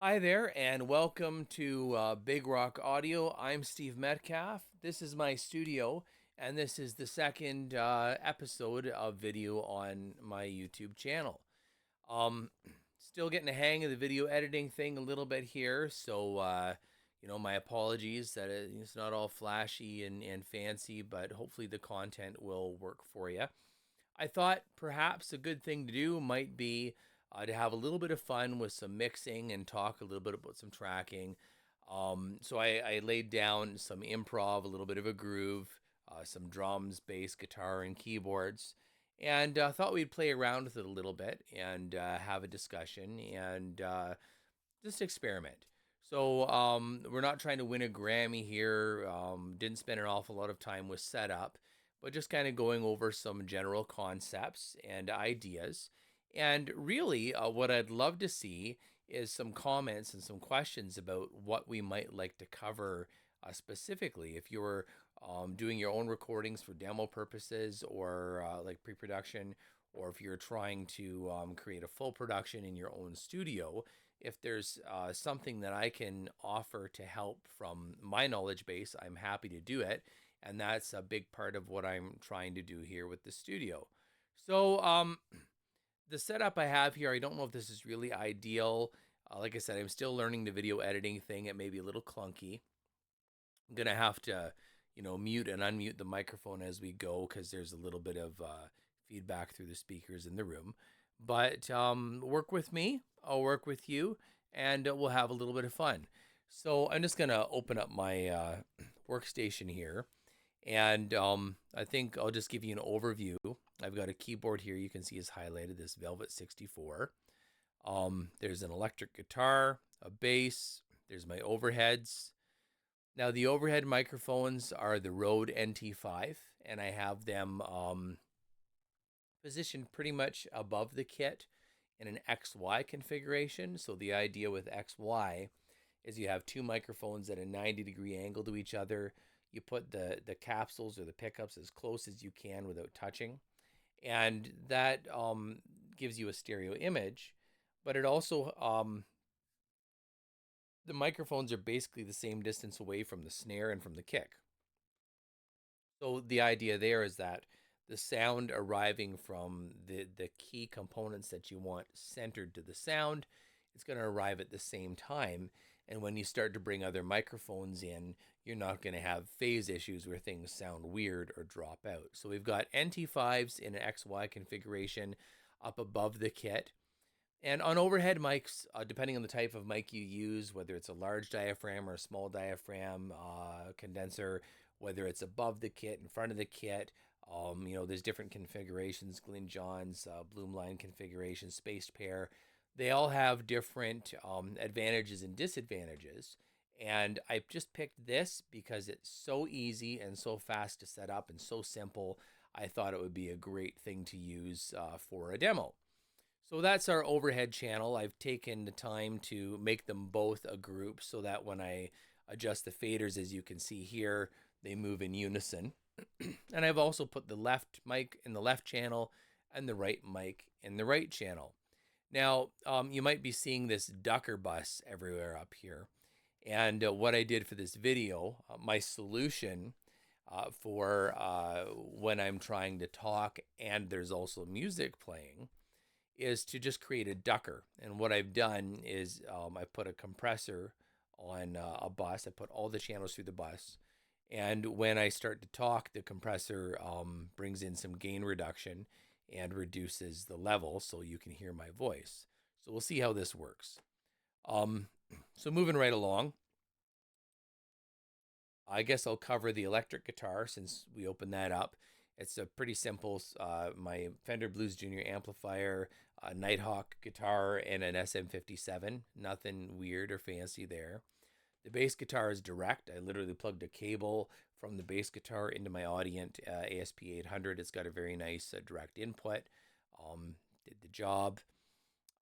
Hi there, and welcome to Big Rock Audio. I'm Steve Metcalf. This is my studio, and this is the second episode of video on my YouTube channel. Um, Still getting the hang of the video editing thing a little bit here, so my apologies that it's not all flashy and fancy, but hopefully the content will work for you. I thought perhaps a good thing to do might be to have a little bit of fun with some mixing and talk a little bit about some tracking. So I laid down some improv, a little bit of a groove, some drums, bass, guitar, and keyboards, and thought we'd play around with it a little bit and have a discussion and just experiment. So we're not trying to win a Grammy here. Didn't spend an awful lot of time with setup, but just kind of going over some general concepts and ideas. And really, what I'd love to see is some comments and some questions about what we might like to cover specifically. If you're doing your own recordings for demo purposes or like pre production, or if you're trying to create a full production in your own studio, if there's something that I can offer to help from my knowledge base, I'm happy to do it. And that's a big part of what I'm trying to do here with the studio. So the setup I have here, I don't know if this is really ideal. Like I said, I'm still learning the video editing thing. It may be a little clunky. I'm going to have to, mute and unmute the microphone as we go because there's a little bit of feedback through the speakers in the room. But work with me, I'll work with you, and we'll have a little bit of fun. So I'm just going to open up my workstation here. And I think I'll just give you an overview. I've got a keyboard here you can see is highlighted, this Velvet 64. There's an electric guitar, a bass, there's my overheads. Now, the overhead microphones are the Rode NT5, and I have them positioned pretty much above the kit in an XY configuration. So the idea with XY is you have two microphones at a 90-degree angle to each other. You put the capsules or the pickups as close as you can without touching, and that gives you a stereo image. But it also the microphones are basically the same distance away from the snare and from the kick. So the idea there is that the sound arriving from the key components that you want centered to the sound, it's going to arrive at the same time. And when you start to bring other microphones in, you're not going to have phase issues where things sound weird or drop out. So we've got NT5s in an XY configuration up above the kit. And on overhead mics, depending on the type of mic you use, whether it's a large diaphragm or a small diaphragm condenser, whether it's above the kit, in front of the kit, there's different configurations, Glyn Johns, Bloomline configuration, spaced pair. They all have different advantages and disadvantages. And I just picked this because it's so easy and so fast to set up and so simple. I thought it would be a great thing to use for a demo. So that's our overhead channel. I've taken the time to make them both a group so that when I adjust the faders, as you can see here, they move in unison. And I've also put the left mic in the left channel and the right mic in the right channel. Now, you might be seeing this ducker bus everywhere up here. And what I did for this video, my solution for when I'm trying to talk and there's also music playing, is to just create a ducker. And what I've done is I put a compressor on a bus. I put all the channels through the bus. And when I start to talk, the compressor brings in some gain reduction and reduces the level so you can hear my voice. So we'll see how this works. So moving right along, I guess I'll cover the electric guitar since we opened that up. It's a pretty simple, my Fender Blues Junior amplifier, a Nighthawk guitar, and an SM57. Nothing weird or fancy there. The bass guitar is direct. I literally plugged a cable from the bass guitar into my Audient ASP 800. It's got a very nice direct input. Did the job.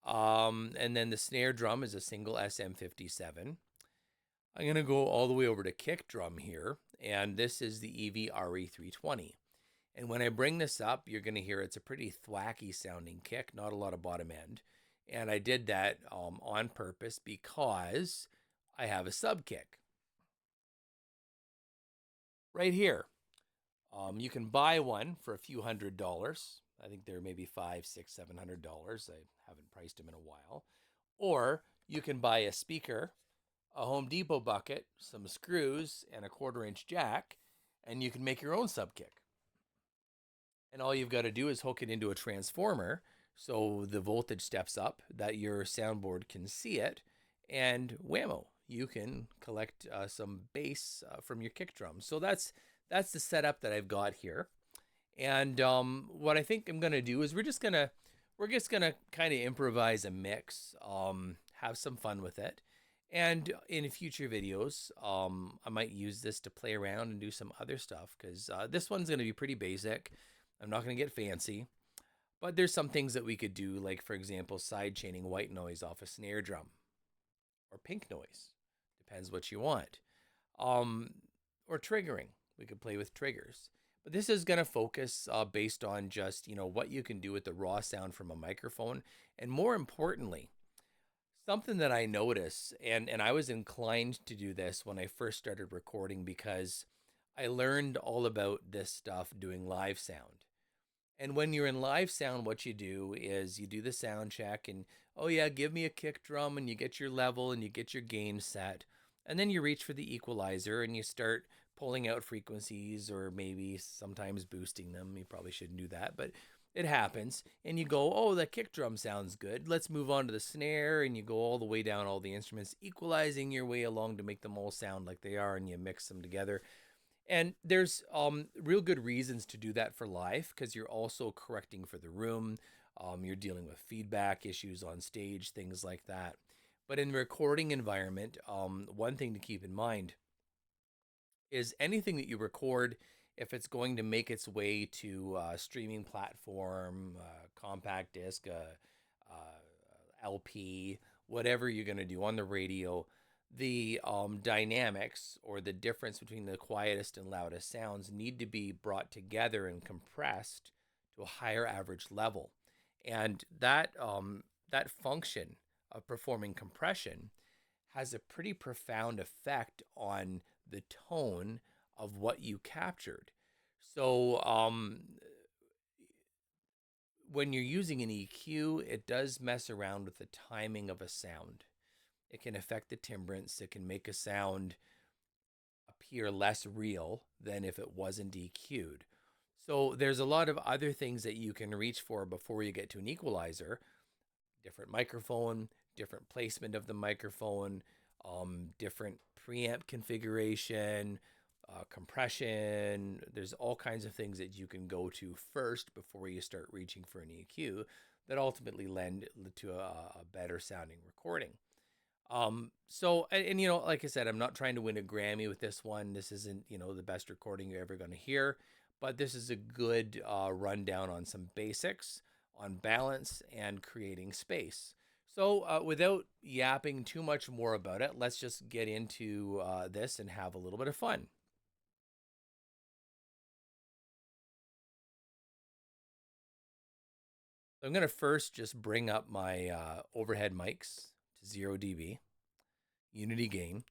And then the snare drum is a single SM57. I'm going to go all the way over to kick drum here, and this is the EV RE320. And when I bring this up, you're going to hear it's a pretty thwacky sounding kick, not a lot of bottom end. And I did that on purpose because I have a sub kick right here. You can buy one for a few $100s. I think they're maybe $500, $600, $700. I haven't priced them in a while. Or you can buy a speaker, a Home Depot bucket, some screws, and a 1/4 inch jack, and you can make your own sub kick. And all you've got to do is hook it into a transformer so the voltage steps up, that your soundboard can see it, and whammo, you can collect some bass from your kick drum. So that's the setup that I've got here. And what I think I'm gonna do is we're just gonna kind of improvise a mix, have some fun with it, and in future videos, I might use this to play around and do some other stuff because this one's gonna be pretty basic. I'm not gonna get fancy, but there's some things that we could do, like for example, side chaining white noise off a snare drum or pink noise, depends what you want, um, or triggering. We could play with triggers. But this is going to focus based on just, what you can do with the raw sound from a microphone. And more importantly, something that I notice, and I was inclined to do this when I first started recording because I learned all about this stuff doing live sound. And when you're in live sound, what you do is you do the sound check and, oh yeah, give me a kick drum, and you get your level and you get your gain set. And then you reach for the equalizer and you start pulling out frequencies or maybe sometimes boosting them. You probably shouldn't do that, but it happens. And you go, oh, that kick drum sounds good. Let's move on to the snare. And you go all the way down all the instruments, equalizing your way along to make them all sound like they are, and you mix them together. And there's real good reasons to do that for live because you're also correcting for the room. You're dealing with feedback issues on stage, things like that. But in the recording environment, one thing to keep in mind is anything that you record, if it's going to make its way to a streaming platform, compact disc, LP, whatever you're going to do on the radio, the dynamics or the difference between the quietest and loudest sounds need to be brought together and compressed to a higher average level. And that function of performing compression has a pretty profound effect on the tone of what you captured. So when you're using an EQ, it does mess around with the timing of a sound. It can affect the timbrance. It can make a sound appear less real than if it wasn't EQ'd. So there's a lot of other things that you can reach for before you get to an equalizer. Different microphone, different placement of the microphone, different preamp configuration, compression. There's all kinds of things that you can go to first before you start reaching for an EQ that ultimately lend to a better sounding recording. So, and like I said, I'm not trying to win a Grammy with this one. This isn't, the best recording you're ever going to hear, but this is a good rundown on some basics, on balance, and creating space. So, without yapping too much more about it, let's just get into this and have a little bit of fun. So I'm going to first just bring up my overhead mics to 0 dB, unity gain.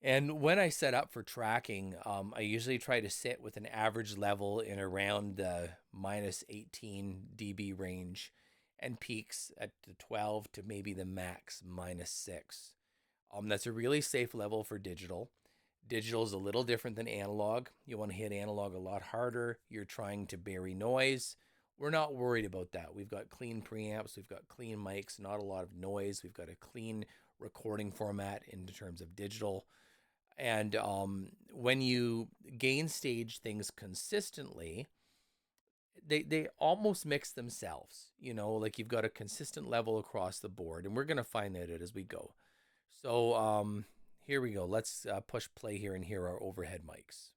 And when I set up for tracking, I usually try to sit with an average level in around the minus 18 dB range and peaks at the 12 to maybe the max minus 6. That's a really safe level for digital. Digital is a little different than analog. You want to hit analog a lot harder. You're trying to bury noise. We're not worried about that. We've got clean preamps. We've got clean mics, not a lot of noise. We've got a clean recording format in terms of digital. And when you gain stage things consistently, they almost mix themselves, like you've got a consistent level across the board, and we're going to find that out as we go. So here we go. Let's push play here and hear our overhead mics.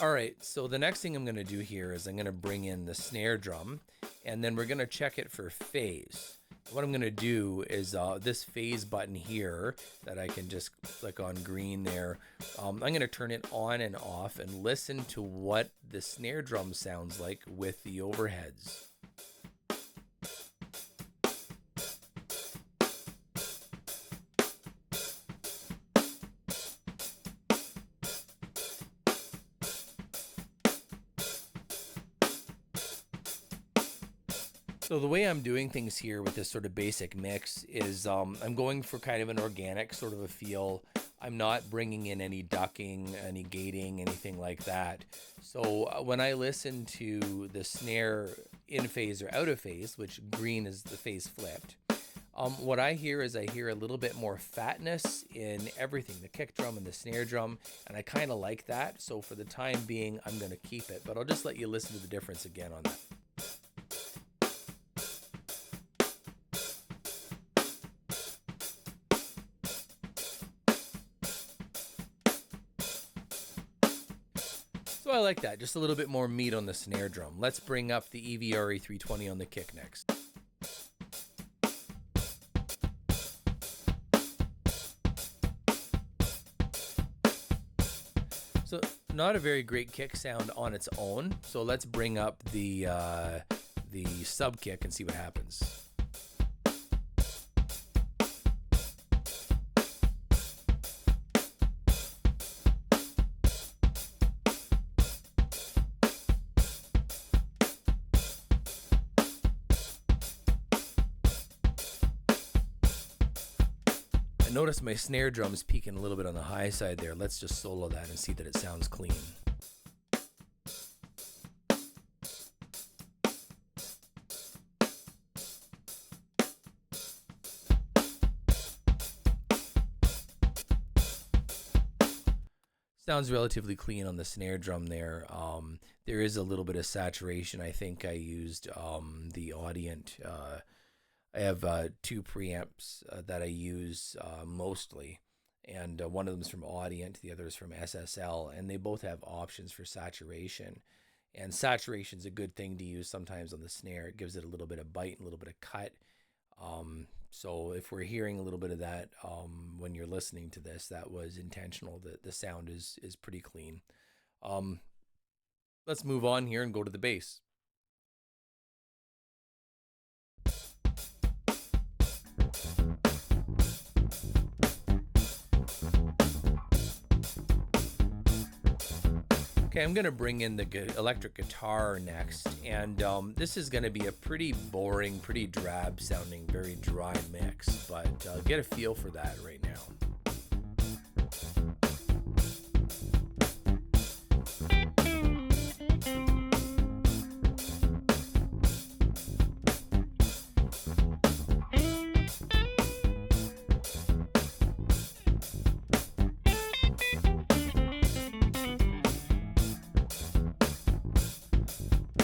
All right, so the next thing I'm going to do here is I'm going to bring in the snare drum, and then we're going to check it for phase. What I'm going to do is this phase button here that I can just click on green there. I'm going to turn it on and off and listen to what the snare drum sounds like with the overheads. So the way I'm doing things here with this sort of basic mix is I'm going for kind of an organic sort of a feel. I'm not bringing in any ducking, any gating, anything like that. So when I listen to the snare in phase or out of phase, which green is the phase flipped, what I hear is I hear a little bit more fatness in everything, the kick drum and the snare drum, and I kind of like that. So for the time being, I'm going to keep it, but I'll just let you listen to the difference again on that. So I like that, just a little bit more meat on the snare drum. Let's bring up the EVRE 320 on the kick next. So not a very great kick sound on its own. So let's bring up the sub kick and see what happens. Notice my snare drum is peaking a little bit on the high side there. Let's just solo that and see that it sounds clean. Sounds relatively clean on the snare drum there. There is a little bit of saturation. I think I used the Audient. I have two preamps that I use mostly, and one of them is from Audient, the other is from SSL, and they both have options for saturation. And saturation is a good thing to use sometimes on the snare. It gives it a little bit of bite and a little bit of cut. So if we're hearing a little bit of that when you're listening to this, that was intentional. The sound is pretty clean. Let's move on here and go to the bass. Okay, I'm going to bring in the electric guitar next, and this is going to be a pretty boring, pretty drab sounding, very dry mix, but get a feel for that right now.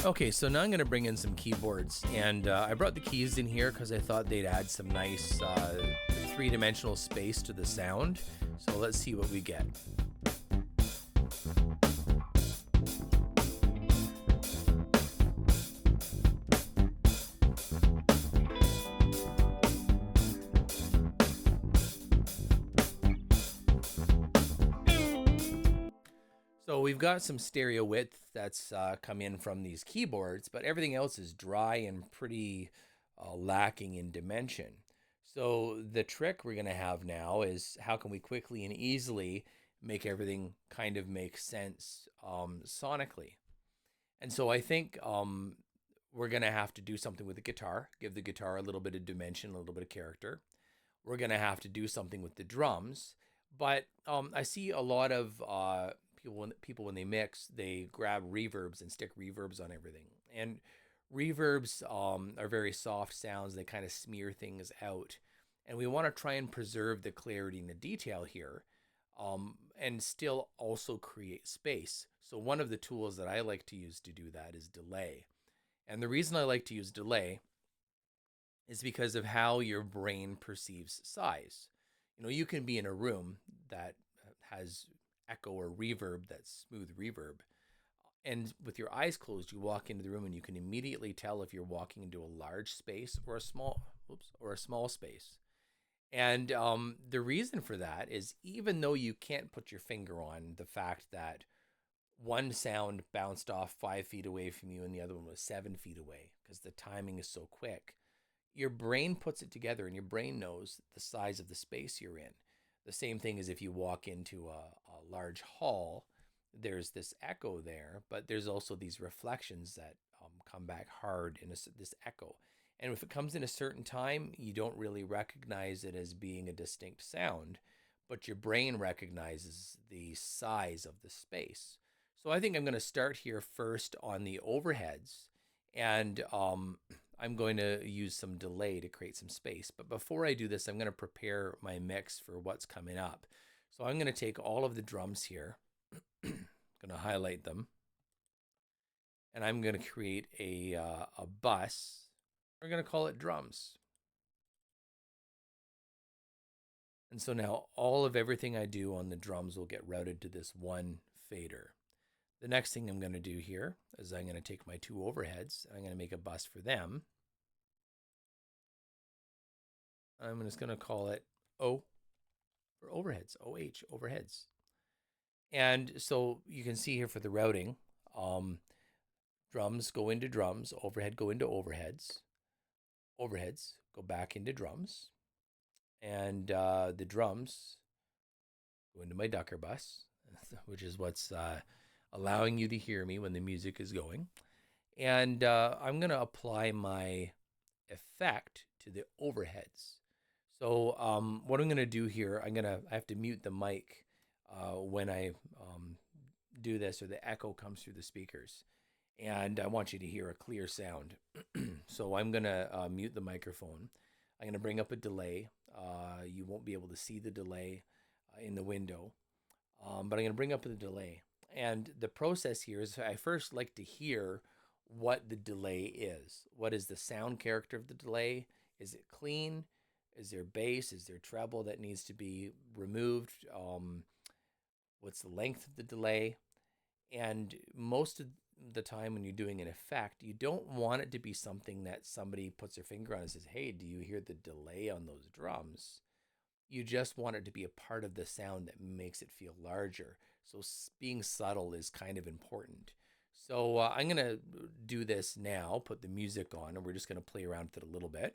Okay, so now I'm going to bring in some keyboards, and I brought the keys in here because I thought they'd add some nice three-dimensional space to the sound. So let's see what we get. So we've got some stereo width that's come in from these keyboards, but everything else is dry and pretty lacking in dimension. So the trick we're going to have now is how can we quickly and easily make everything kind of make sense sonically. And so I think we're going to have to do something with the guitar, give the guitar a little bit of dimension, a little bit of character. We're going to have to do something with the drums, but I see a lot of people when they mix, they grab reverbs and stick reverbs on everything. And reverbs are very soft sounds. They kind of smear things out. And we want to try and preserve the clarity and the detail here and still also create space. So one of the tools that I like to use to do that is delay. And the reason I like to use delay is because of how your brain perceives size. You know, you can be in a room that has echo or reverb, that's smooth reverb, and with your eyes closed, you walk into the room and you can immediately tell if you're walking into a large space or a small or a small space. And the reason for that is, even though you can't put your finger on the fact that one sound bounced off 5 feet away from you and the other one was 7 feet away, because the timing is so quick, your brain puts it together, and your brain knows the size of the space you're in. The same thing as if you walk into a large hall, there's this echo there, but there's also these reflections that come back hard in this echo. And if it comes in a certain time, you don't really recognize it as being a distinct sound, but your brain recognizes the size of the space. So I think I'm going to start here first on the overheads, and I'm going to use some delay to create some space. But before I do this, I'm going to prepare my mix for what's coming up. So I'm going to take all of the drums here, going to highlight them, and I'm going to create a bus. We're going to call it drums. And so now all of everything I do on the drums will get routed to this one fader. The next thing I'm going to do here is I'm going to take my 2 overheads, and I'm going to make a bus for them. I'm just going to call it O for overheads, OH, overheads. And so you can see here for the routing, drums go into drums, overhead go into overheads, overheads go back into drums, and the drums go into my Ducker bus, which is what's allowing you to hear me when the music is going. And I'm going to apply my effect to the overheads. So what I'm going to do here, I have to mute the mic when I do this, or the echo comes through the speakers. And I want you to hear a clear sound. So I'm going to mute the microphone. I'm going to bring up a delay. You won't be able to see the delay in the window, but I'm going to bring up the delay. And the process here is, I first like to hear what the delay is. What is the sound character of the delay? Is it clean? Is there bass? Is there treble that needs to be removed? What's the length of the delay? And most of the time when you're doing an effect, you don't want it to be something that somebody puts their finger on and says, hey, do you hear the delay on those drums? You just want it to be a part of the sound that makes it feel larger. So being subtle is kind of important. So I'm going to do this now, put the music on, and we're just going to play around with it a little bit.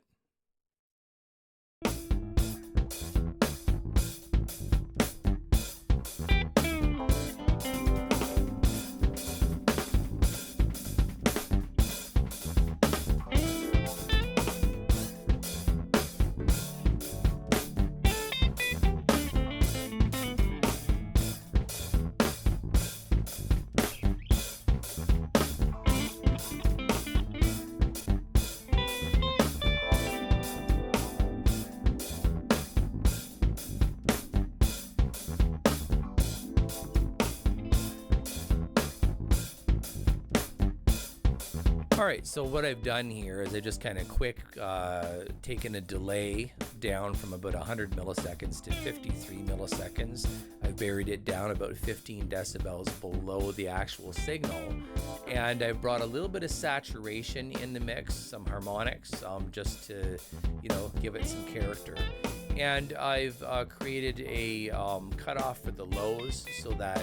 All right, so what I've done here is I just kind of quick taken a delay down from about 100 milliseconds to 53 milliseconds. I've buried it down about 15 decibels below the actual signal. And I've brought a little bit of saturation in the mix, some harmonics, just to, give it some character. And I've created a cutoff for the lows so that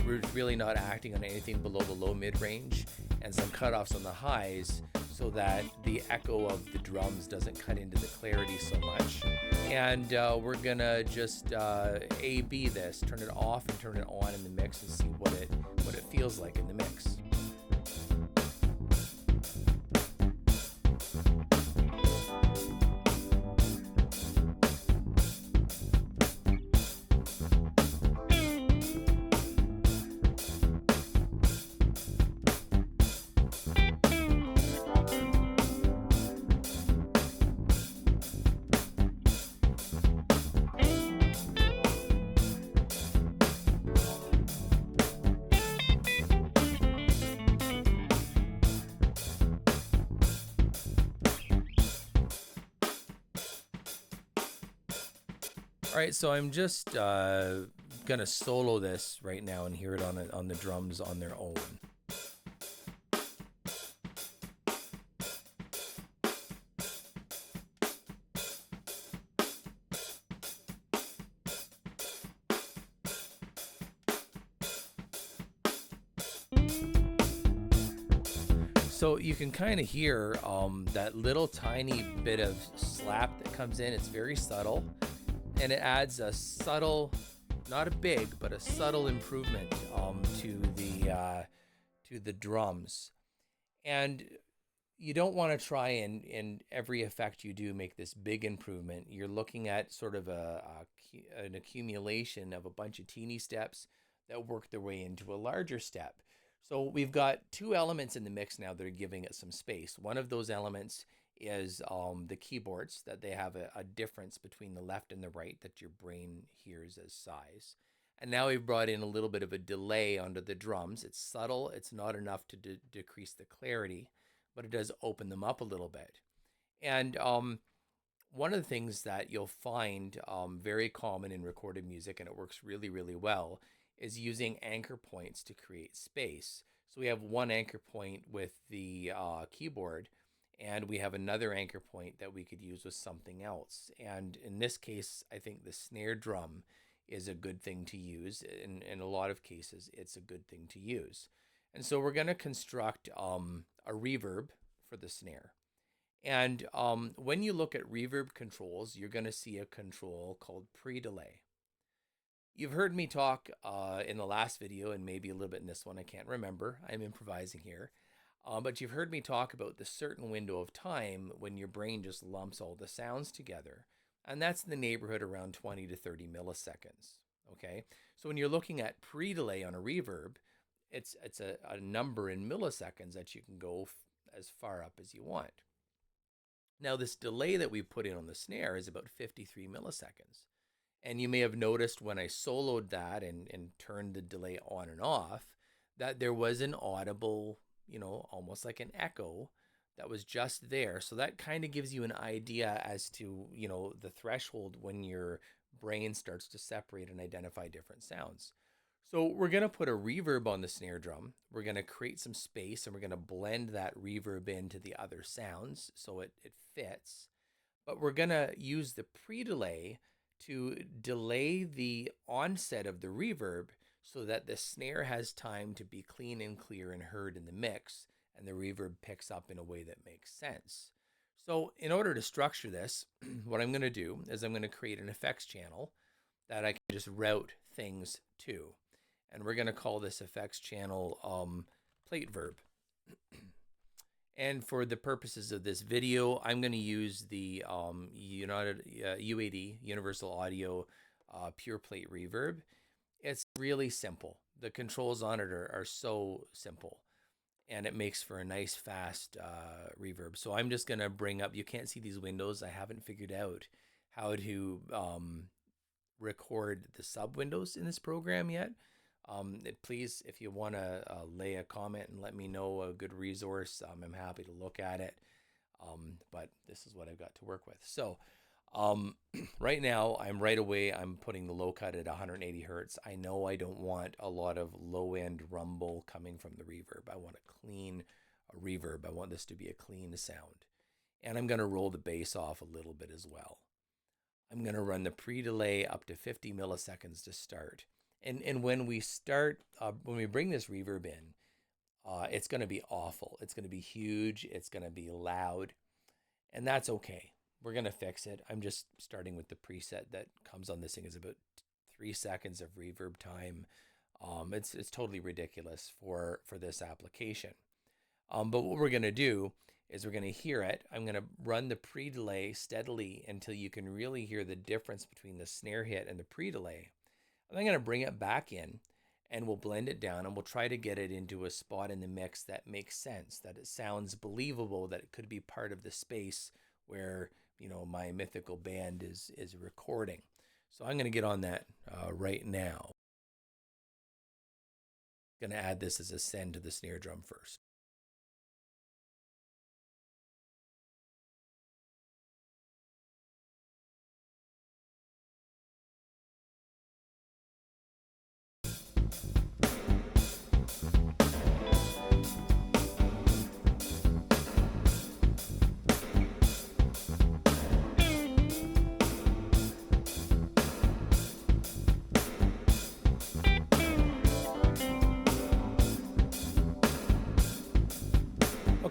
we're really not acting on anything below the low mid-range, and some cutoffs on the highs so that the echo of the drums doesn't cut into the clarity so much. And we're gonna just A/B this, turn it off and turn it on in the mix, and see what it feels like in the mix. All right, so I'm just gonna solo this right now and hear it on the drums on their own. So you can kind of hear that little tiny bit of slap that comes in. It's very subtle, and it adds a subtle, not a big, but a subtle improvement to the drums. And you don't want to try and in every effect you do make this big improvement. You're looking at sort of an accumulation of a bunch of teeny steps that work their way into a larger step. So we've got two elements in the mix now that are giving it some space. One of those elements is the keyboards, that they have a difference between the left and the right that your brain hears as size. And now we've brought in a little bit of a delay onto the drums. It's subtle. It's not enough to decrease the clarity, but it does open them up a little bit. And one of the things that you'll find very common in recorded music, and it works really, really well, is using anchor points to create space. So we have one anchor point with the keyboard, and we have another anchor point that we could use with something else. And in this case, I think the snare drum is a good thing to use. In a lot of cases, it's a good thing to use. And so we're going to construct a reverb for the snare. And when you look at reverb controls, you're going to see a control called pre-delay. You've heard me talk in the last video, and maybe a little bit in this one, I can't remember. I'm improvising here. But you've heard me talk about the certain window of time when your brain just lumps all the sounds together. And that's in the neighborhood around 20 to 30 milliseconds. Okay? So when you're looking at pre-delay on a reverb, it's a number in milliseconds that you can go as far up as you want. Now, this delay that we put in on the snare is about 53 milliseconds. And you may have noticed when I soloed that and turned the delay on and off, that there was an audible, almost like an echo that was just there. So that kind of gives you an idea as to, the threshold when your brain starts to separate and identify different sounds. So we're going to put a reverb on the snare drum. We're going to create some space, and we're going to blend that reverb into the other sounds so it fits. But we're going to use the pre-delay to delay the onset of the reverb so that the snare has time to be clean and clear and heard in the mix, and the reverb picks up in a way that makes sense. So in order to structure this, what I'm going to do is I'm going to create an effects channel that I can just route things to. And we're going to call this effects channel plate verb. And for the purposes of this video, I'm going to use the UAD, Universal Audio Pure Plate Reverb. It's really simple. The controls on it are so simple, and it makes for a nice, fast reverb. So I'm just going to bring up, you can't see these windows. I haven't figured out how to record the sub windows in this program yet. Please, if you want to lay a comment and let me know a good resource, I'm happy to look at it. But this is what I've got to work with. So right now, I'm putting the low cut at 180 hertz. I know I don't want a lot of low end rumble coming from the reverb. I want a clean reverb. I want this to be a clean sound. And I'm going to roll the bass off a little bit as well. I'm going to run the pre-delay up to 50 milliseconds to start. And when we start, when we bring this reverb in, it's going to be awful. It's going to be huge. It's going to be loud. And that's okay. We're going to fix it. I'm just starting with the preset that comes on this thing. Is about 3 seconds of reverb time. It's totally ridiculous for this application. But what we're going to do is we're going to hear it. I'm going to run the pre-delay steadily until you can really hear the difference between the snare hit and the pre-delay. I'm going to bring it back in, and we'll blend it down, and we'll try to get it into a spot in the mix that makes sense, that it sounds believable, that it could be part of the space where, my mythical band is recording. So I'm going to get on that right now. I'm going to add this as a send to the snare drum first.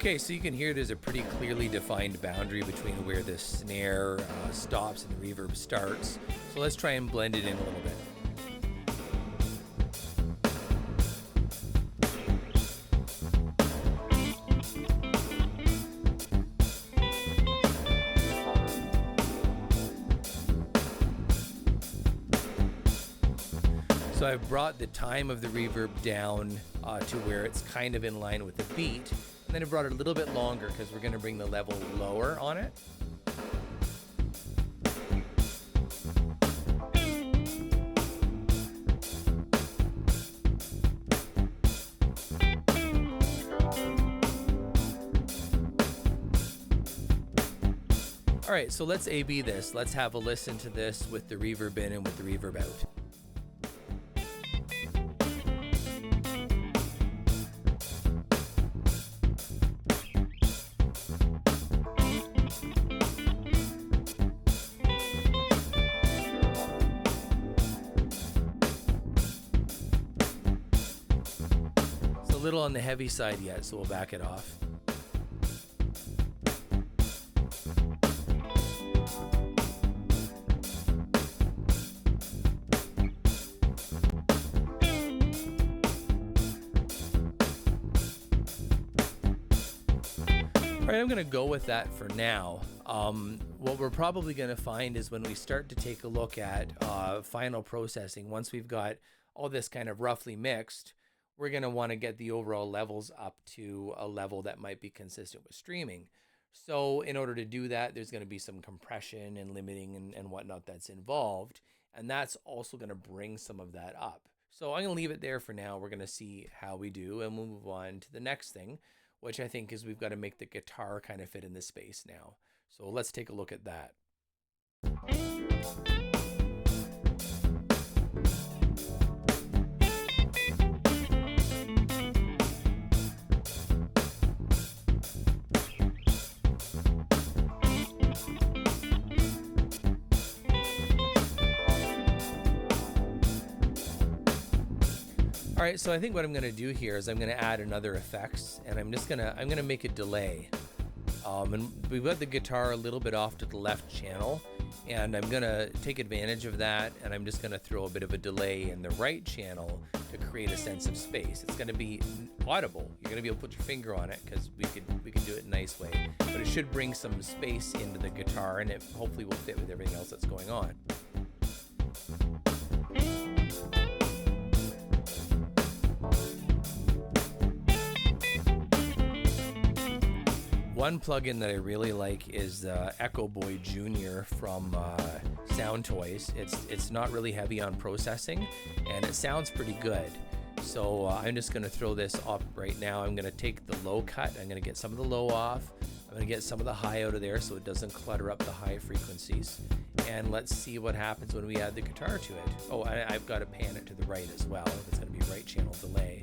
Okay, so you can hear there's a pretty clearly defined boundary between where the snare stops and the reverb starts. So let's try and blend it in a little bit. So I've brought the time of the reverb down to where it's kind of in line with the beat. And then I brought it a little bit longer because we're going to bring the level lower on it. All right, so let's A/B this. Let's have a listen to this with the reverb in and with the reverb out. A little on the heavy side yet, so we'll back it off. All right, I'm going to go with that for now. What we're probably going to find is when we start to take a look at final processing, once we've got all this kind of roughly mixed, we're going to want to get the overall levels up to a level that might be consistent with streaming. So in order to do that, there's going to be some compression and limiting and whatnot that's involved. And that's also going to bring some of that up. So I'm going to leave it there for now. We're going to see how we do, and we'll move on to the next thing, which I think is we've got to make the guitar kind of fit in this space now. So let's take a look at that. All right, so I think what I'm gonna do here is I'm gonna add another effects, and I'm gonna make a delay. And we've got the guitar a little bit off to the left channel, and I'm gonna take advantage of that, and I'm just gonna throw a bit of a delay in the right channel to create a sense of space. It's gonna be audible. You're gonna be able to put your finger on it because we could do it in a nice way, but it should bring some space into the guitar, and it hopefully will fit with everything else that's going on. One plugin that I really like is Echo Boy Jr. from Sound Toys. It's not really heavy on processing, and it sounds pretty good. So I'm just going to throw this up right now. I'm going to take the low cut. I'm going to get some of the low off. I'm going to get some of the high out of there so it doesn't clutter up the high frequencies. And let's see what happens when we add the guitar to it. Oh, I've got to pan it to the right as well. It's going to be right channel delay.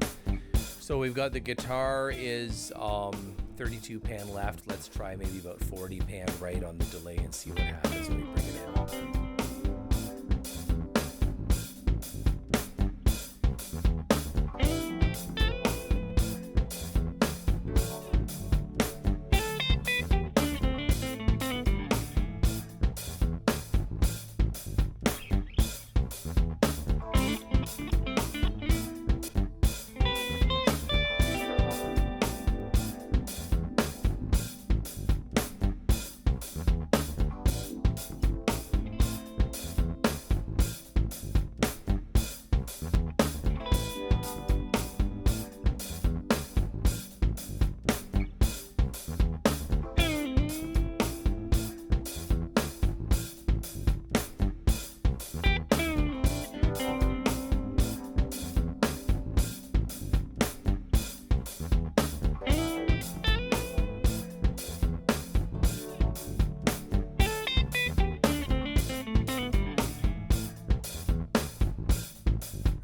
So we've got the guitar is 32 pan left. Let's try maybe about 40 pan right on the delay and see what happens when we bring it in.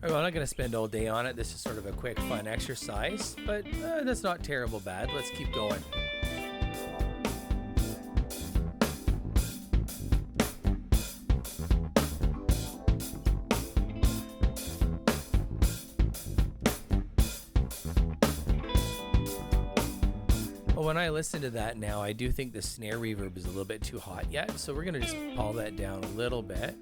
Well, I'm not going to spend all day on it. This is sort of a quick, fun exercise, but that's not terrible bad. Let's keep going. Well, when I listen to that now, I do think the snare reverb is a little bit too hot yet. So we're gonna just pull that down a little bit.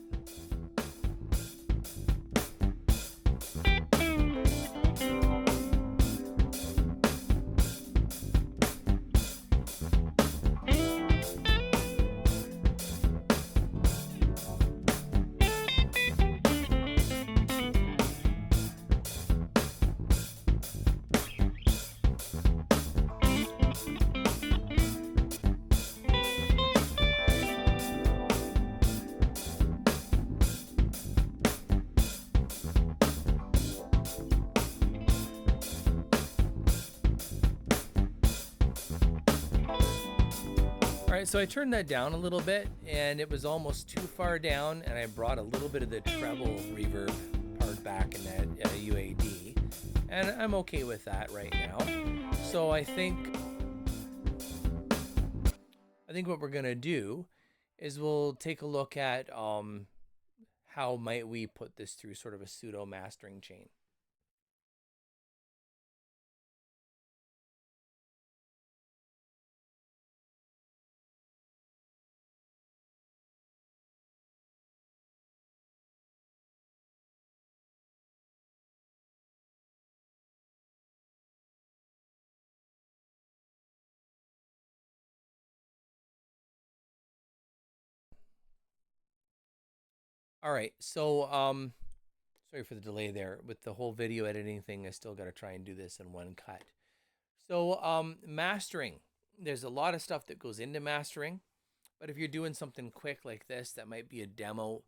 All right, so I turned that down a little bit, and it was almost too far down, and I brought a little bit of the treble reverb part back in that UAD, and I'm okay with that right now. So I think what we're gonna do is we'll take a look at how might we put this through sort of a pseudo mastering chain. All right, so sorry for the delay there. With the whole video editing thing, I still got to try and do this in one cut. So mastering, there's a lot of stuff that goes into mastering, but if you're doing something quick like this, that might be a demo,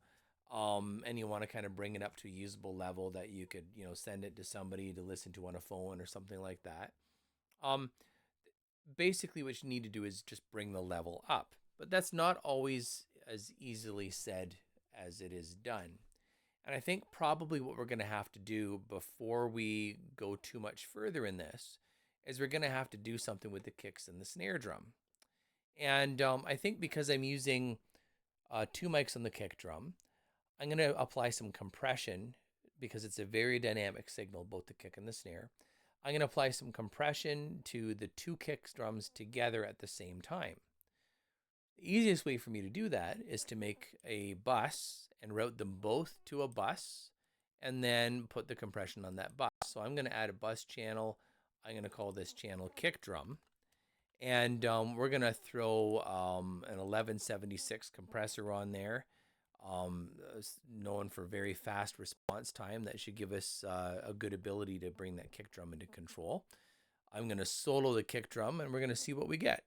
and you want to kind of bring it up to a usable level that you could, send it to somebody to listen to on a phone or something like that. Basically what you need to do is just bring the level up, but that's not always as easily said as it is done. And I think probably what we're going to have to do before we go too much further in this is we're going to have to do something with the kicks and the snare drum. And I think because I'm using 2 mics on the kick drum, I'm going to apply some compression because it's a very dynamic signal, both the kick and the snare. I'm going to apply some compression to the 2 kick drums together at the same time. The easiest way for me to do that is to make a bus and route them both to a bus and then put the compression on that bus. So I'm going to add a bus channel. I'm going to call this channel kick drum. And we're going to throw an 1176 compressor on there, known for very fast response time. That should give us a good ability to bring that kick drum into control. I'm going to solo the kick drum, and we're going to see what we get.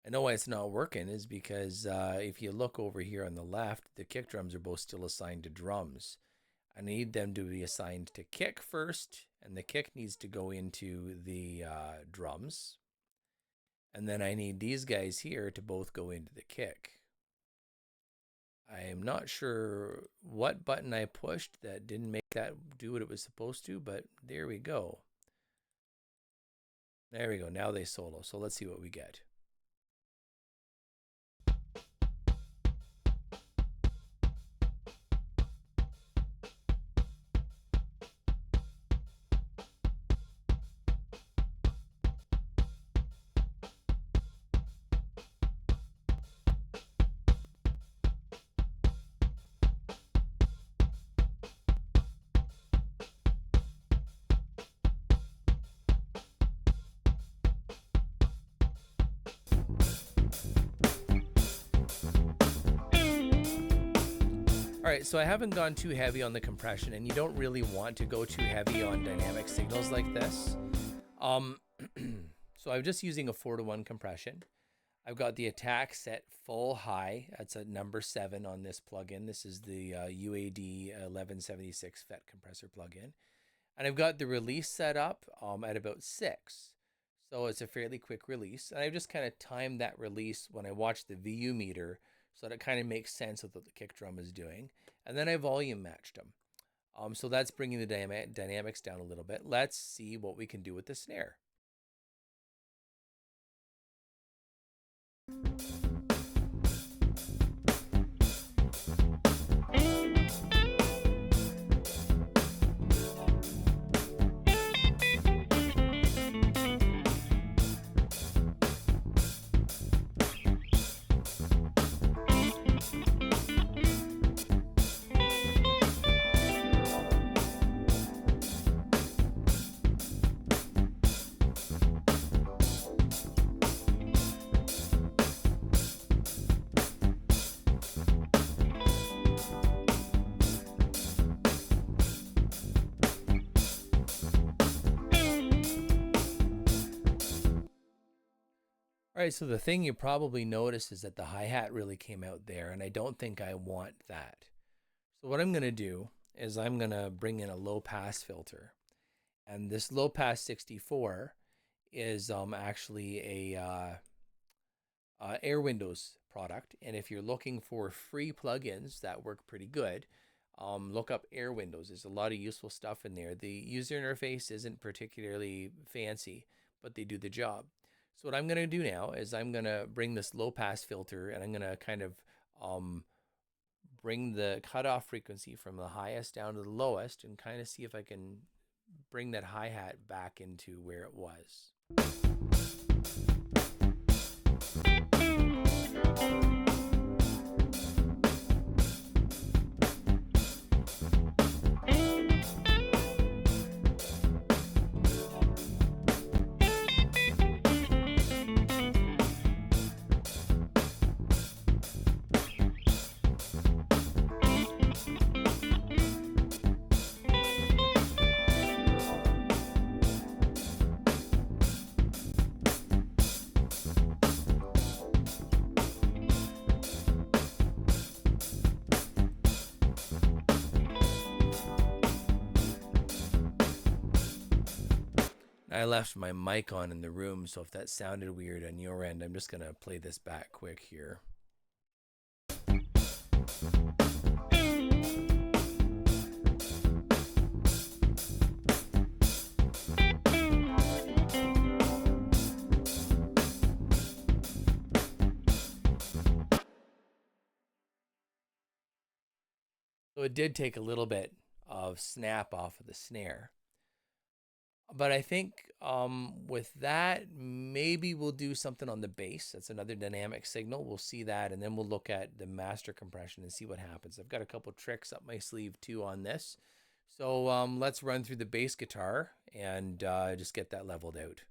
I know why it's not working is because if you look over here on the left, the kick drums are both still assigned to drums. I need them to be assigned to kick first, and the kick needs to go into the drums. And then I need these guys here to both go into the kick. I am not sure what button I pushed that didn't make that do what it was supposed to, but there we go. There we go. Now they solo. So let's see what we get. All right, so I haven't gone too heavy on the compression, and you don't really want to go too heavy on dynamic signals like this. So I'm just using a 4-to-1 compression. I've got the attack set full high. That's at number 7 on this plugin. This is the UAD 1176 FET compressor plugin. And I've got the release set up at about 6. So it's a fairly quick release. And I've just kind of timed that release when I watch the VU meter so that it kind of makes sense with what the kick drum is doing. And then I volume matched them. So that's bringing the dynamics down a little bit. Let's see what we can do with the snare. All right, so the thing you probably noticed is that the hi-hat really came out there, and I don't think I want that. So what I'm going to do is I'm going to bring in a low-pass filter. And this low-pass 64 is actually a Air Windows product. And if you're looking for free plugins that work pretty good, look up Air Windows. There's a lot of useful stuff in there. The user interface isn't particularly fancy, but they do the job. So what I'm going to do now is I'm going to bring this low pass filter and I'm going to kind of bring the cutoff frequency from the highest down to the lowest and kind of see if I can bring that hi-hat back into where it was. I left my mic on in the room, so if that sounded weird on your end, I'm just going to play this back quick here. So it did take a little bit of snap off of the snare. But I think with that, maybe we'll do something on the bass. That's another dynamic signal. We'll see that, and then we'll look at the master compression and see what happens. I've got a couple tricks up my sleeve too on this. So let's run through the bass guitar and just get that leveled out.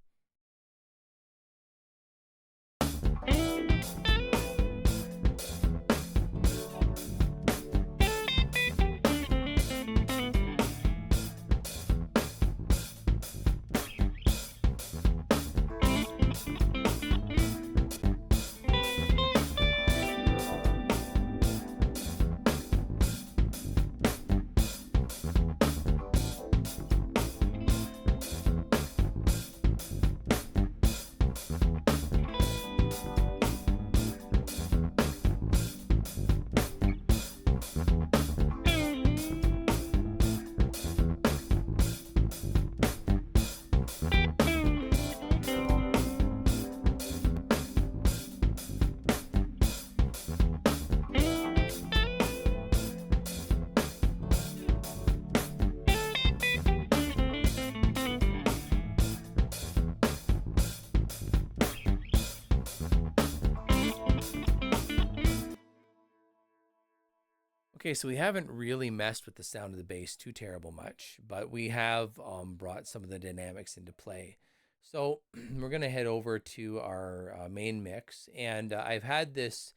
Okay, so we haven't really messed with the sound of the bass too terrible much, but we have brought some of the dynamics into play. So we're going to head over to our main mix, and I've had this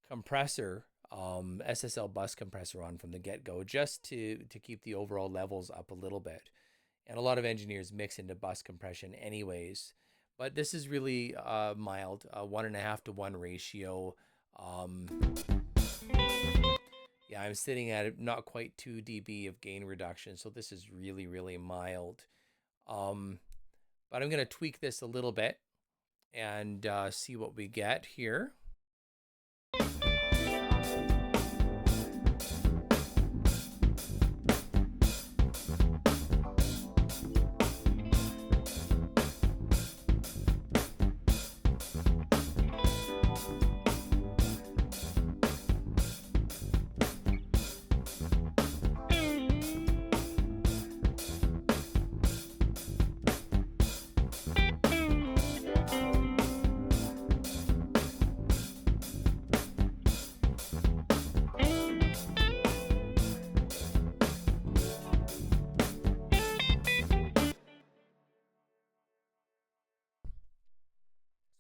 compressor, SSL bus compressor on from the get-go, just to keep the overall levels up a little bit. And a lot of engineers mix into bus compression anyways, but this is really mild, 1.5 to 1 ratio. Yeah, I'm sitting at not quite 2 dB of gain reduction, so this is really, really mild. But I'm going to tweak this a little bit and see what we get here.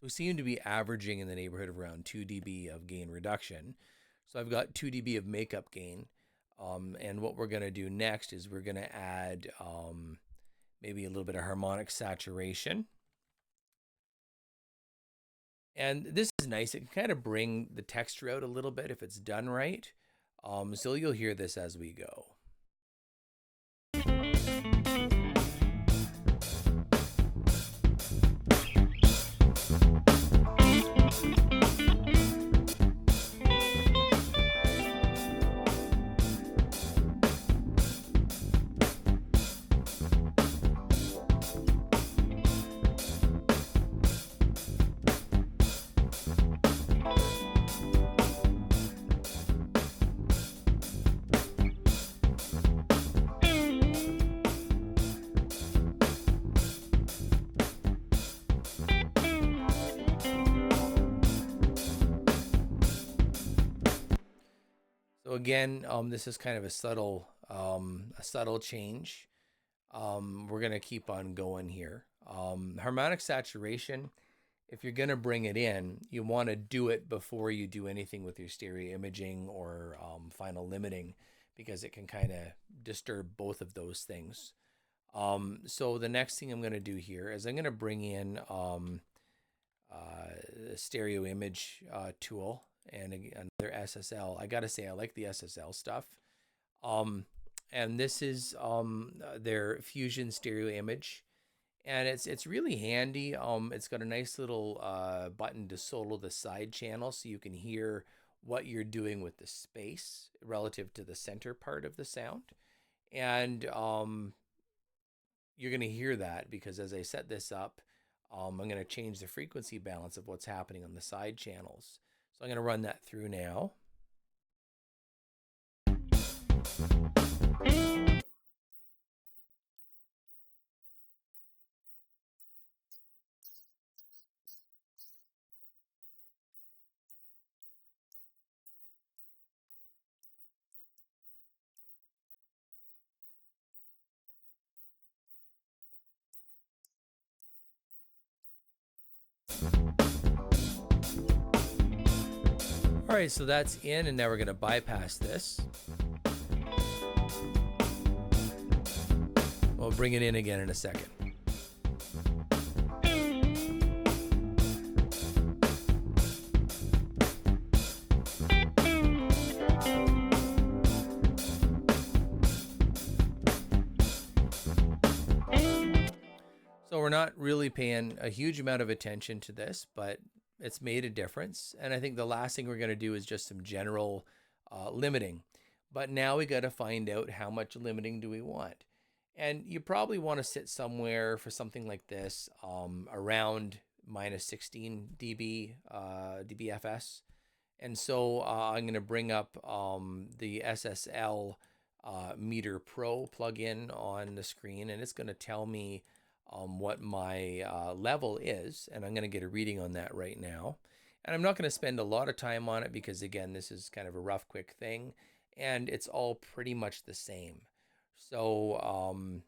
we seem to be averaging in the neighborhood of around 2 dB of gain reduction. So I've got 2 dB of makeup gain. And what we're going to do next is we're going to add maybe a little bit of harmonic saturation. And this is nice. It can kind of bring the texture out a little bit if it's done right. So you'll hear this as we go. So again, this is kind of a subtle change. We're gonna keep on going here. Harmonic saturation, if you're gonna bring it in, you want to do it before you do anything with your stereo imaging or final limiting, because it can kind of disturb both of those things. So the next thing I'm gonna do here is I'm gonna bring in the stereo image tool and another SSL. I gotta say, I like the SSL stuff. And this is their Fusion stereo image, and it's really handy. It's got a nice little button to solo the side channel, so you can hear what you're doing with the space relative to the center part of the sound. And you're gonna hear that because as I set this up, I'm gonna change the frequency balance of what's happening on the side channels. So I'm going to run that through now. All right, so that's in, and now we're going to bypass this. We'll bring it in again in a second. So we're not really paying a huge amount of attention to this, but it's made a difference. And I think the last thing we're going to do is just some general limiting. But now we got to find out how much limiting do we want. And you probably want to sit somewhere for something like this around minus 16 dB, dBFS. And so I'm going to bring up the SSL Meter Pro plugin on the screen, and it's going to tell me what my level is, and I'm going to get a reading on that right now. And I'm not going to spend a lot of time on it because, again, this is kind of a rough, quick thing, and it's all pretty much the same. So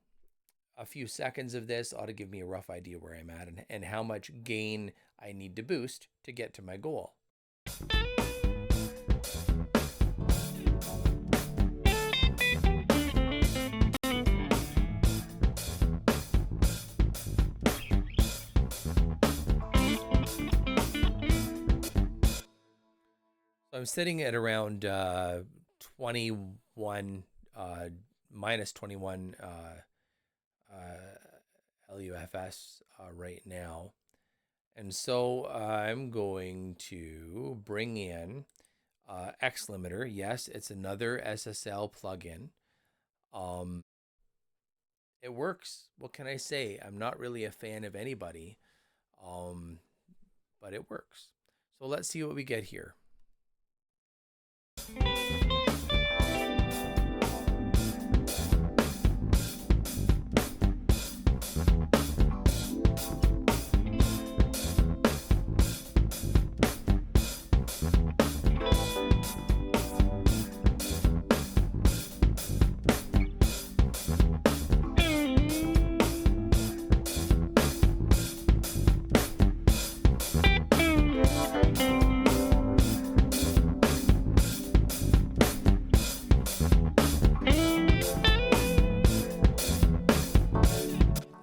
a few seconds of this ought to give me a rough idea where I'm at and how much gain I need to boost to get to my goal. I'm sitting at around 21, minus 21 LUFS right now. And so I'm going to bring in X limiter. Yes, it's another SSL plugin. It works. What can I say? I'm not really a fan of anybody, but it works. So let's see what we get here.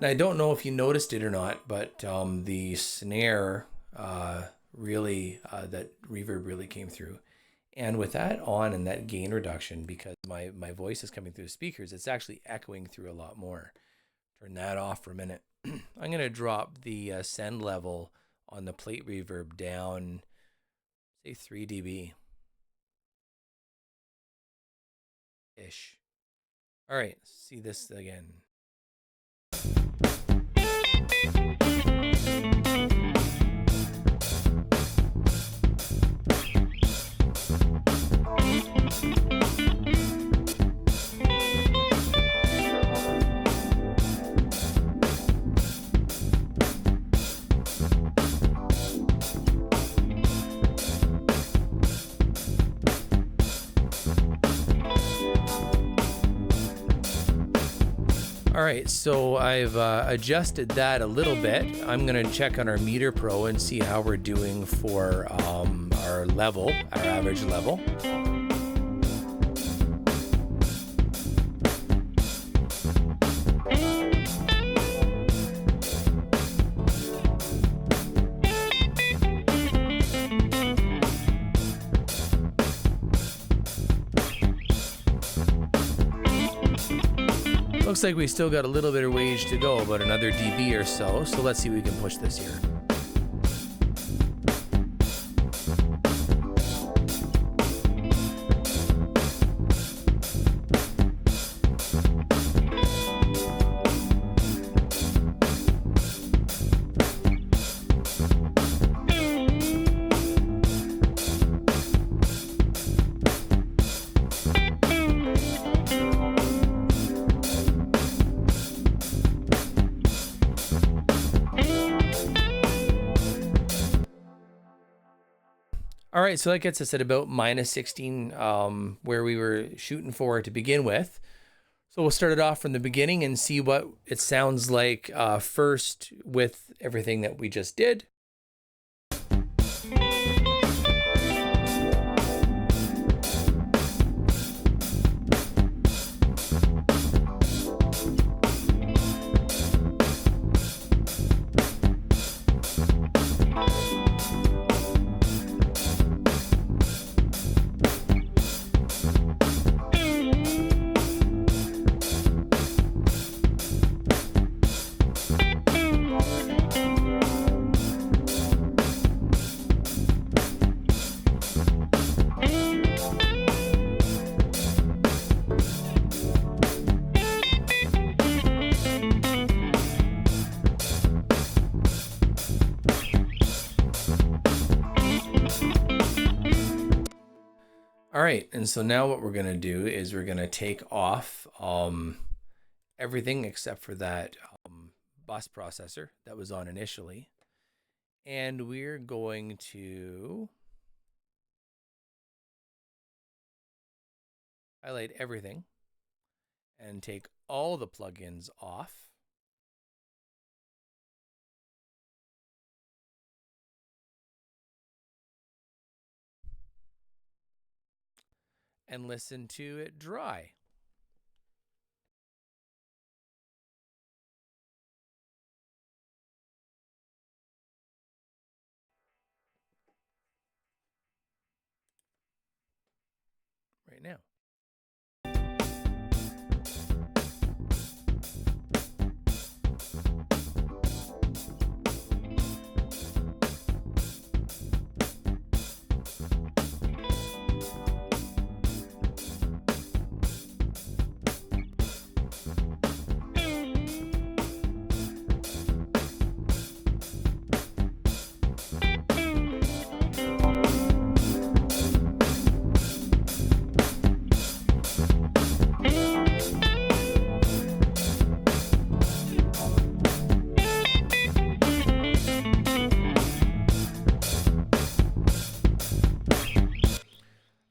And I don't know if you noticed it or not, but the snare really, that reverb really came through. And with that on and that gain reduction, because my voice is coming through the speakers, it's actually echoing through a lot more. Turn that off for a minute. I'm going to drop the send level on the plate reverb down, say 3 dB ish. All right, see this again. All right, so I've adjusted that a little bit. I'm gonna check on our Meter Pro and see how we're doing for our level, our average level. Looks like we still got a little bit of wage to go, about another dB or so. So let's see if we can push this here. All right, so that gets us at about minus 16, where we were shooting for to begin with. So we'll start it off from the beginning and see what it sounds like first with everything that we just did. All right, and so now what we're going to do is we're going to take off everything except for that bus processor that was on initially. And we're going to highlight everything and take all the plugins off. And listen to it dry. Right now.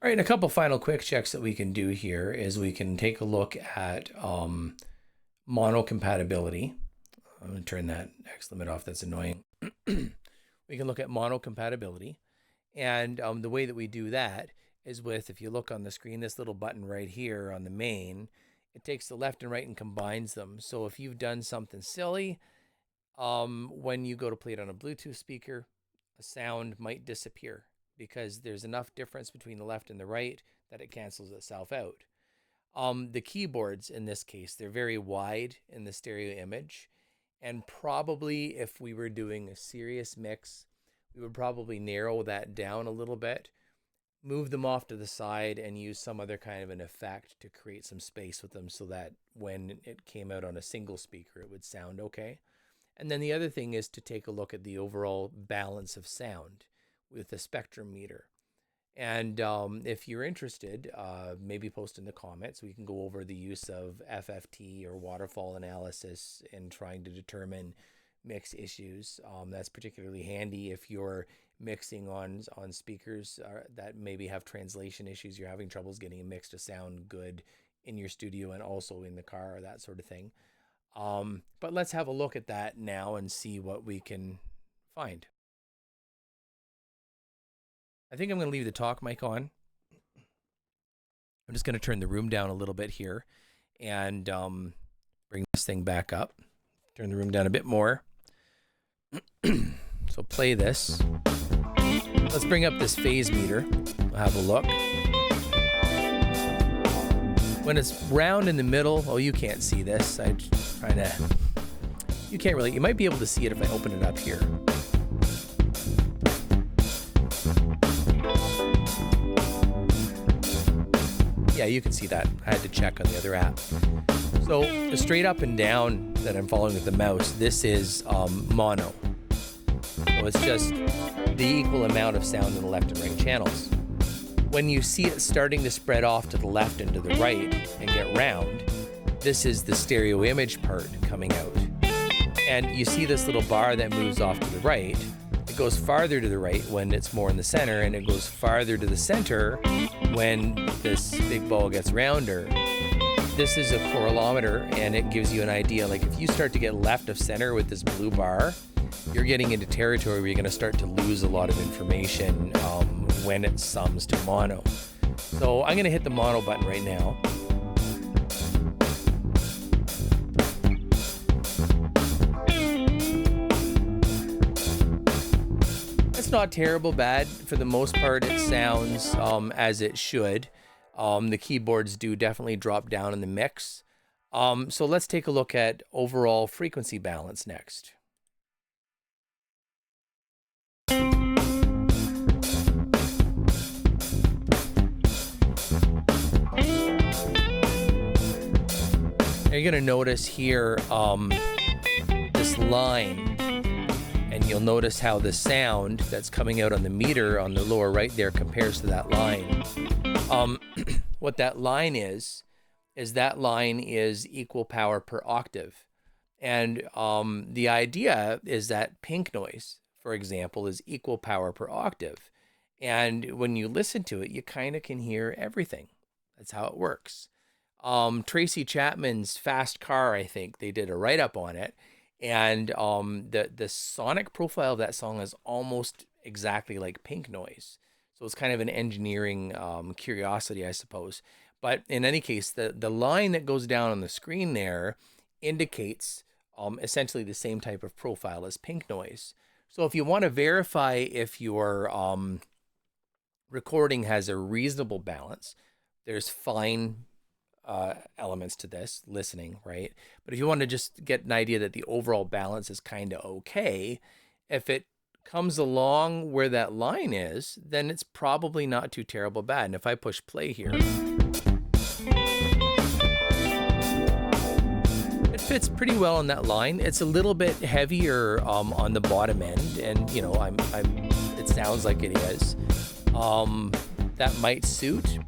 All right, a couple final quick checks that we can do here is we can take a look at mono compatibility. I'm going to turn that X limit off. That's annoying. We can look at mono compatibility. And the way that we do that is with, if you look on the screen, this little button right here on the main, it takes the left and right and combines them. So if you've done something silly, when you go to play it on a Bluetooth speaker, a sound might disappear because there's enough difference between the left and the right that it cancels itself out. The keyboards in this case, they're very wide in the stereo image. And probably if we were doing a serious mix, we would probably narrow that down a little bit, move them off to the side, and use some other kind of an effect to create some space with them so that when it came out on a single speaker, it would sound okay. And then the other thing is to take a look at the overall balance of sound with the spectrum meter. And if you're interested, maybe post in the comments. We can go over the use of FFT or waterfall analysis in trying to determine mix issues. That's particularly handy if you're mixing on speakers that maybe have translation issues. You're having troubles getting a mix to sound good in your studio and also in the car, or that sort of thing. But let's have a look at that now and see what we can find. I think I'm going to leave the talk mic on. I'm just going to turn the room down a little bit here and bring this thing back up. Turn the room down a bit more. So play this. Let's bring up this phase meter. We'll have a look. When it's round in the middle, oh, you can't see this. I'm trying to, you can't really, you might be able to see it if I open it up here. Yeah, you can see that. I had to check on the other app. So the straight up and down that I'm following with the mouse, this is mono. So it's just the equal amount of sound in the left and right channels. When you see it starting to spread off to the left and to the right and get round, this is the stereo image part coming out. And you see this little bar that moves off to the right. It goes farther to the right when it's more in the center, and it goes farther to the center when this big ball gets rounder. This is a corralometer, and it gives you an idea. Like if you start to get left of center with this blue bar, you're getting into territory where you're going to start to lose a lot of information when it sums to mono. So I'm going to hit the mono button right now. Not terrible bad. For the most part, it sounds as it should. The keyboards do definitely drop down in the mix. So let's take a look at overall frequency balance next. You're going to notice here this line. And you'll notice how the sound that's coming out on the meter on the lower right there compares to that line. What that line is that line is equal power per octave. And the idea is that pink noise, for example, is equal power per octave. And when you listen to it, you kind of can hear everything. That's how it works. Tracy Chapman's Fast Car, I think, they did a write-up on it. And the sonic profile of that song is almost exactly like pink noise. So it's kind of an engineering curiosity, I suppose. But in any case, the line that goes down on the screen there indicates essentially the same type of profile as pink noise. So if you want to verify if your recording has a reasonable balance, there's fine elements to this, listening, right? But if you want to just get an idea that the overall balance is kind of okay, if it comes along where that line is, then it's probably not too terrible bad. And if I push play here, it fits pretty well on that line. It's a little bit heavier on the bottom end, and you know, it sounds like it is. That might suit.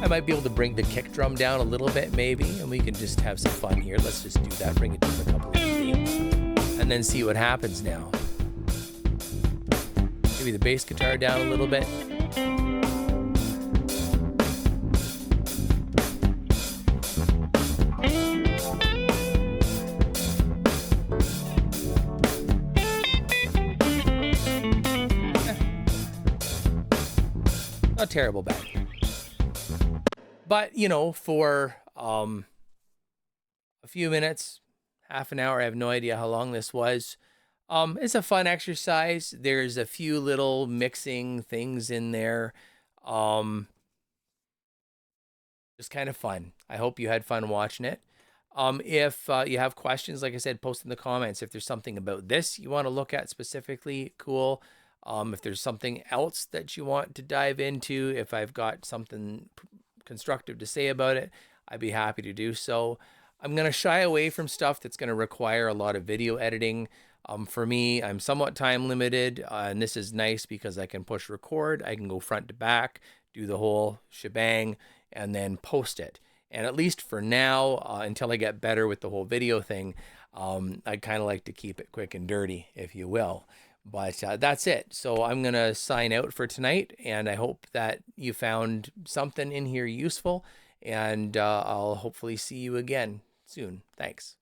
I might be able to bring the kick drum down a little bit maybe, and we can just have some fun here. Let's just do that, bring it down a couple of dB, and then see what happens now. Maybe the bass guitar down a little bit. Not terrible bad. But, you know, for A few minutes, half an hour. I have no idea how long this was. It's a fun exercise. There's a few little mixing things in there. Just kind of fun. I hope you had fun watching it. If you have questions, like I said, post in the comments. If there's something about this you want to look at specifically, cool. If there's something else that you want to dive into, if I've got something constructive to say about it, I'd be happy to do so. I'm going to shy away from stuff that's going to require a lot of video editing. For me, I'm somewhat time limited, and this is nice because I can push record. I can go front to back, do the whole shebang, and then post it. And at least for now, until I get better with the whole video thing, I kind of like to keep it quick and dirty, if you will. But that's it. So I'm going to sign out for tonight, and I hope that you found something in here useful, and I'll hopefully see you again soon. Thanks.